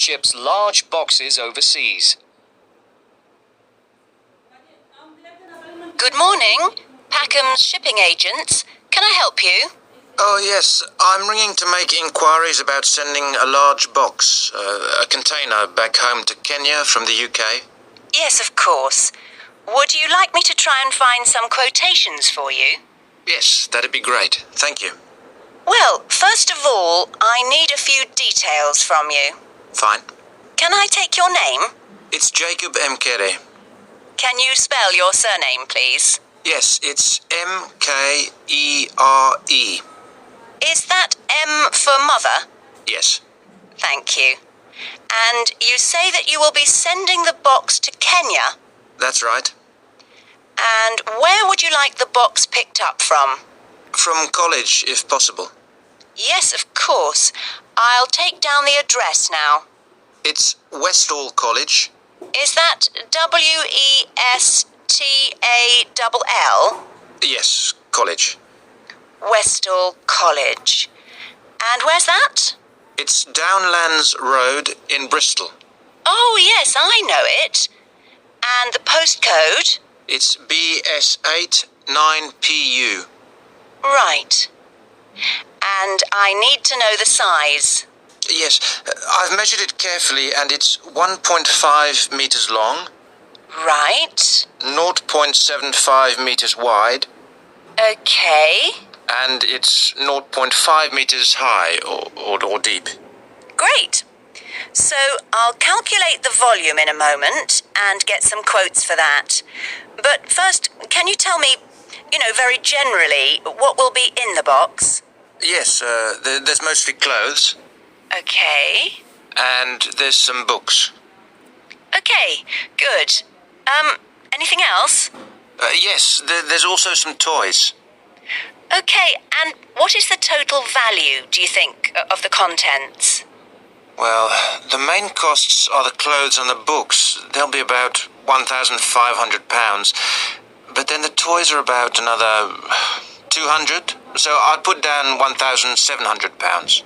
ships large boxes overseas. Good morning. Packham's shipping agents. Can I help you? Oh, yes. I'm ringing to make inquiries about sending a large box, a container, back home to Kenya from the UK. Yes, of course. Would you like me to try and find some quotations for you? Yes, that'd be great. Thank you. Well, first of all, I need a few details from you. Fine. Can I take your name? It's Jacob Mkere. Can you spell your surname, please? Yes, it's Mkere. Is that M for mother? Yes. Thank you. And you say that you will be sending the box to Kenya? That's right. And where would you like the box picked up from? From college, if possible. Yes, of course. I'll take down the address now. It's Westall College. Is that Westall? Yes, college. Westall College. And where's that? It's Downlands Road in Bristol. Oh, yes, I know it. And the postcode? It's BS8 9PU. Right. And I need to know the size. Yes, I've measured it carefully and it's 1.5 meters long. Right. 0.75 meters wide. Okay. And it's 0.5 meters high or deep. Great. So I'll calculate the volume in a moment and get some quotes for that. But first, can you tell me, very generally, what will be in the box? Yes, there's mostly clothes. Okay. And there's some books. Okay, good. Anything else? Yes, there's also some toys. Okay, and what is the total value, do you think, of the contents? Well, the main costs are the clothes and the books. They'll be about £1,500. But then the toys are about another 200. So I'd put down £1,700.